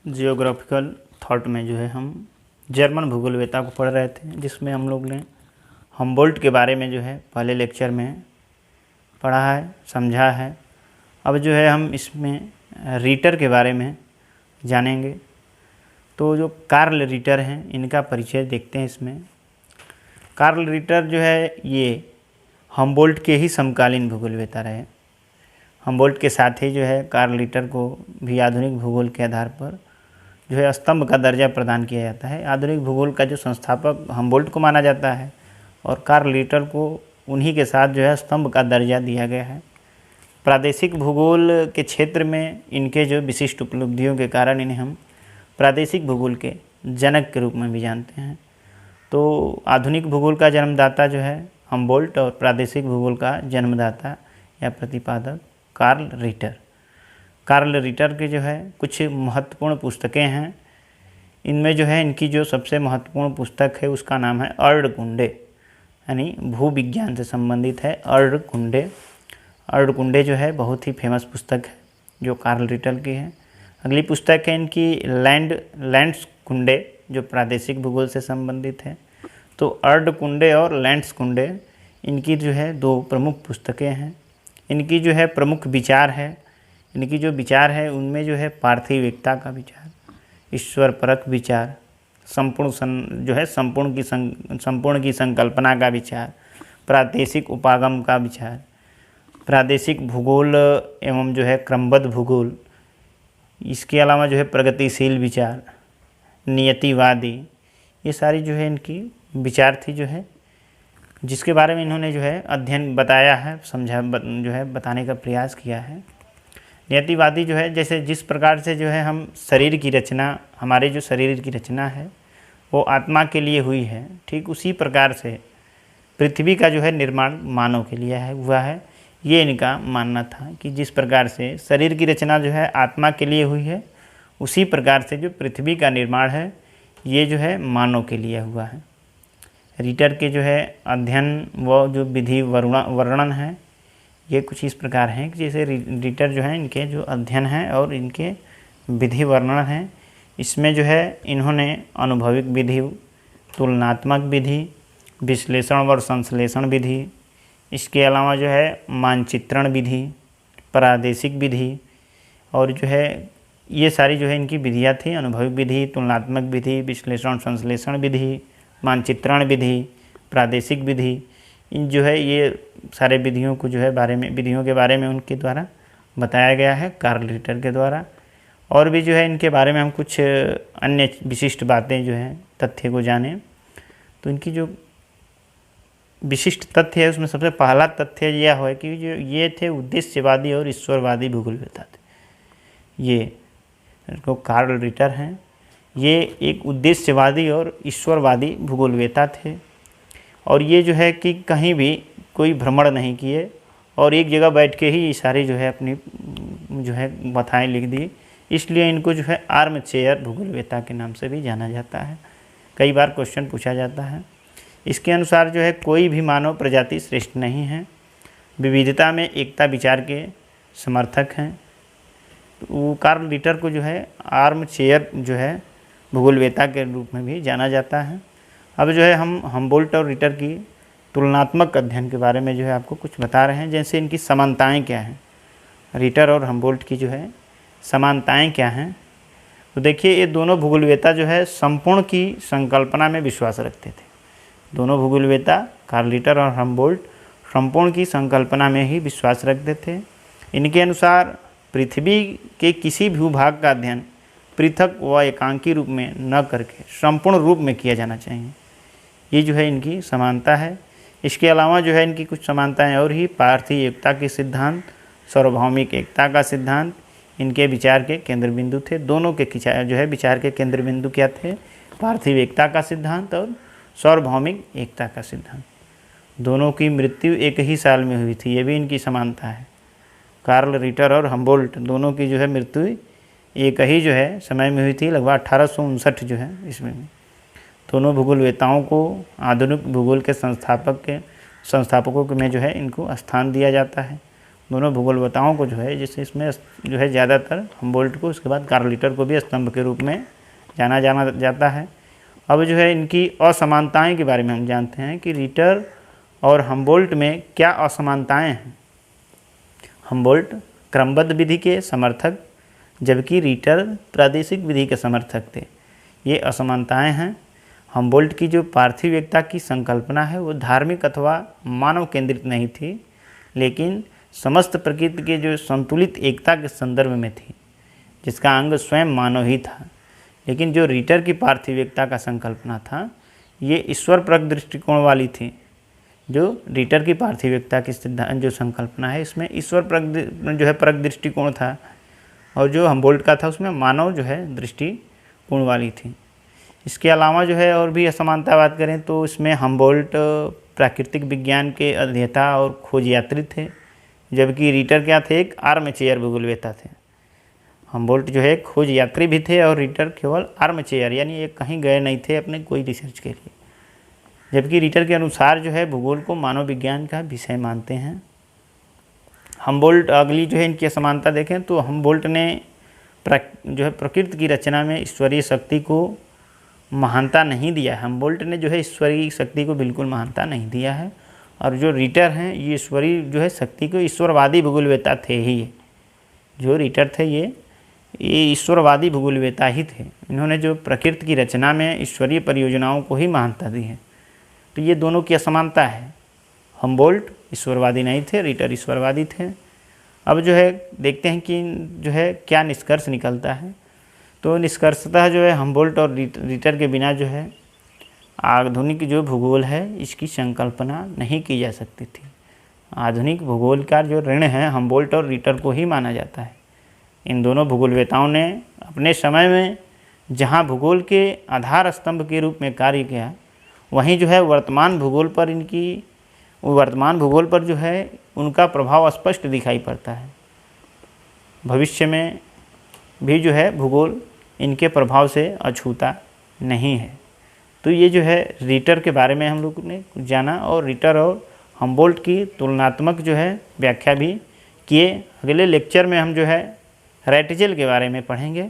Geographical thought में जो है हम जर्मन भूगोलवेता को पढ़ रहे थे, जिसमें हम लोग ने हमबोल्ट के बारे में जो है पहले लेक्चर में पढ़ा है, समझा है। अब जो है हम इसमें रीटर के बारे में जानेंगे। तो जो कार्ल रीटर हैं इनका परिचय देखते हैं इसमें। कार्ल रीटर जो है ये हमबोल्ट के ही समकालीन भूगोलवेता रहे। हमबोल्ट के साथ ही जो है कार्ल रीटर को भी आधुनिक भूगोल के आधार पर जो है स्तंभ का दर्जा प्रदान किया जाता है। आधुनिक भूगोल का जो संस्थापक हमबोल्ट को माना जाता है और कार्ल रीटर को उन्हीं के साथ जो है स्तंभ का दर्जा दिया गया है। प्रादेशिक भूगोल के क्षेत्र में इनके जो विशिष्ट उपलब्धियों के कारण इन्हें हम प्रादेशिक भूगोल के जनक के रूप में भी जानते हैं। तो आधुनिक भूगोल का जन्मदाता जो है हमबोल्ट और प्रादेशिक भूगोल का जन्मदाता या प्रतिपादक कार्ल रीटर। कार्ल रीटर के जो है कुछ महत्वपूर्ण पुस्तकें हैं। इनमें जो है इनकी जो सबसे महत्वपूर्ण पुस्तक है उसका नाम है अर्धकुंडे, यानी भूविज्ञान से संबंधित है अर्धकुंडे। अर्धकुंडे जो है बहुत ही फेमस पुस्तक है जो कार्ल रीटर की है। अगली पुस्तक है इनकी लैंड्सकुंडे, जो प्रादेशिक भूगोल से संबंधित है। तो अर्धकुंडे और लैंड्सकुंडे इनकी जो है दो प्रमुख पुस्तकें हैं। इनकी जो है प्रमुख विचार है, इनकी जो विचार है उनमें जो है पार्थिव एकता का विचार, ईश्वर परक विचार, संपूर्ण की संकल्पना का विचार, प्रादेशिक उपागम का विचार, प्रादेशिक भूगोल एवं जो है क्रमबद्ध भूगोल, इसके अलावा जो है प्रगतिशील विचार, नियतिवादी, ये सारी जो है इनकी विचार थी जो है, जिसके बारे में इन्होंने जो है अध्ययन बताया है, जो है बताने का प्रयास किया है। नियतिवादी जो है जैसे जिस प्रकार से जो है हम शरीर की रचना, हमारे जो शरीर की रचना है वो आत्मा के लिए हुई है, ठीक उसी प्रकार से पृथ्वी का जो है निर्माण मानव के लिए हुआ है। ये इनका मानना था कि जिस प्रकार से शरीर की रचना जो है आत्मा के लिए हुई है, उसी प्रकार से जो पृथ्वी का निर्माण है ये जो है मानव के लिए हुआ है। रीटर के जो है अध्ययन व जो विधि वर्णन है ये कुछ इस प्रकार हैं कि जैसे रीटर जो है इनके जो अध्ययन है और इनके विधि वर्णन है, इसमें जो है इन्होंने अनुभविक विधि, तुलनात्मक विधि, विश्लेषण व संश्लेषण विधि, इसके अलावा जो है मानचित्रण विधि, प्रादेशिक विधि और जो है ये सारी जो है इनकी विधियाँ थी। अनुभविक विधि, तुलनात्मक विधि, विश्लेषण संश्लेषण विधि, मानचित्रण विधि, प्रादेशिक विधि, इन जो है ये सारे विधियों के बारे में उनके द्वारा बताया गया है कार्ल रीटर के द्वारा। और भी जो है इनके बारे में हम कुछ अन्य विशिष्ट बातें जो हैं तथ्य को जानें। तो इनकी जो विशिष्ट तथ्य है उसमें सबसे पहला तथ्य यह है कि जो ये थे उद्देश्यवादी और ईश्वरवादी भूगोलवेता थे। ये जो कार्ल रीटर हैं ये एक उद्देश्यवादी और ईश्वरवादी भूगोलवेता थे और ये जो है कि कहीं भी कोई भ्रमण नहीं किए और एक जगह बैठ के ही सारी जो है अपनी जो है कथाएँ लिख दी। इसलिए इनको जो है आर्म चेयर भूगोलवेता के नाम से भी जाना जाता है। कई बार क्वेश्चन पूछा जाता है। इसके अनुसार जो है कोई भी मानव प्रजाति श्रेष्ठ नहीं है, विविधता में एकता विचार के समर्थक हैं। तो कार्ल रीटर को जो है आर्म चेयर जो है भूगोलवेता के रूप में भी जाना जाता है। अब जो है हम हमबोल्ट और रीटर की तुलनात्मक अध्ययन के बारे में जो है आपको कुछ बता रहे हैं। जैसे इनकी समानताएं क्या हैं, रीटर और हमबोल्ट की जो है समानताएं क्या हैं। तो देखिए ये दोनों भूगोलवेता जो है संपूर्ण की संकल्पना में विश्वास रखते थे। दोनों भूगोलवेता कार्ल रीटर और हमबोल्ट संपूर्ण की संकल्पना में ही विश्वास रखते थे। इनके अनुसार पृथ्वी के किसी भूभाग का अध्ययन पृथक व एकांकी रूप में न करके संपूर्ण रूप में किया जाना चाहिए। ये जो है इनकी समानता है। इसके अलावा जो है इनकी कुछ समानताएं और ही पार्थिव एकता के सिद्धांत, सार्वभौमिक एकता का सिद्धांत इनके विचार के केंद्र बिंदु थे। दोनों के जो है विचार के केंद्र बिंदु क्या थे, पार्थिव एकता का सिद्धांत और सार्वभौमिक एकता का सिद्धांत। दोनों की मृत्यु एक ही साल में हुई थी, ये भी इनकी समानता है। कार्ल रीटर और हमबोल्ट दोनों की जो है मृत्यु एक ही जो है समय में हुई थी, लगभग 1859 जो है इसमें। दोनों भूगोलवेताओं को आधुनिक भूगोल के संस्थापकों में जो है इनको स्थान दिया जाता है। दोनों भूगोलवेताओं को जो है, जैसे इसमें जो है ज़्यादातर हम्बोल्ट को, उसके बाद कार्ल रिटर को भी स्तंभ के रूप में जाना जाता है। अब जो है इनकी असमानताएं के बारे में हम जानते हैं कि रिटर और हम्बोल्ट में क्या असमानताएं हैं। हम्बोल्ट क्रमबद्ध विधि के समर्थक, जबकि रिटर प्रादेशिक विधि के समर्थक थे। ये असमानताएं हैं। हम्बोल्ट की जो पार्थिव एकता की संकल्पना है वो धार्मिक अथवा मानव केंद्रित नहीं थी, लेकिन समस्त प्रकृति के जो संतुलित एकता के संदर्भ में थी, जिसका अंग स्वयं मानव ही था। लेकिन जो रिटर की पार्थिव एकता का संकल्पना था, ये ईश्वर परक दृष्टिकोण वाली थी। जो रिटर की पार्थिव एकता की सिद्धांत जो संकल्पना है, इसमें ईश्वर परक दृष्टिकोण था, और जो हम्बोल्ट का था उसमें मानव जो है दृष्टिकोण वाली थी। इसके अलावा जो है और भी असमानता बात करें तो इसमें हम्बोल्ट प्राकृतिक विज्ञान के अध्येता और खोज यात्री थे, जबकि रिटर क्या थे, एक आर्मचेयर भूगोलवेता थे। हम्बोल्ट जो है खोज यात्री भी थे और रिटर केवल आर्मचेयर, यानी ये कहीं गए नहीं थे अपने कोई रिसर्च के लिए। जबकि रिटर के अनुसार जो है भूगोल को मानव विज्ञान का विषय मानते हैं। हम्बोल्ट, अगली जो है इनकी असमानता देखें तो हम्बोल्ट ने जो है प्रकृति की रचना में ईश्वरीय शक्ति को महानता नहीं दिया है। हम्बोल्ट ने जो है ईश्वरीय शक्ति को बिल्कुल महानता नहीं दिया है, और जो रिटर हैं ये ईश्वरीय जो है शक्ति को ईश्वरवादी भूगोलवेता थे ही। जो रिटर थे ये ईश्वरवादी भूगोलवेता ही थे। इन्होंने जो प्रकृति की रचना में ईश्वरीय परियोजनाओं को ही महानता दी है। तो ये दोनों की असमानता है। हम्बोल्ट ईश्वरवादी नहीं थे, रिटर ईश्वरवादी थे। अब जो है देखते हैं कि जो है क्या निष्कर्ष निकलता है। तो निष्कर्षतः जो है हम्बोल्ट और रिटर के बिना जो है आधुनिक जो भूगोल है इसकी संकल्पना नहीं की जा सकती थी। आधुनिक भूगोल का जो ऋण है हम्बोल्ट और रिटर को ही माना जाता है। इन दोनों भूगोलवेताओं ने अपने समय में जहां भूगोल के आधार स्तंभ के रूप में कार्य किया, वहीं जो है वर्तमान भूगोल पर जो है उनका प्रभाव स्पष्ट दिखाई पड़ता है। भविष्य में भी जो है भूगोल इनके प्रभाव से अछूता नहीं है। तो ये जो है रिटर के बारे में हम लोग ने जाना, और रिटर और हम्बोल्ट की तुलनात्मक जो है व्याख्या भी किए। अगले लेक्चर में हम जो है रैटजेल के बारे में पढ़ेंगे।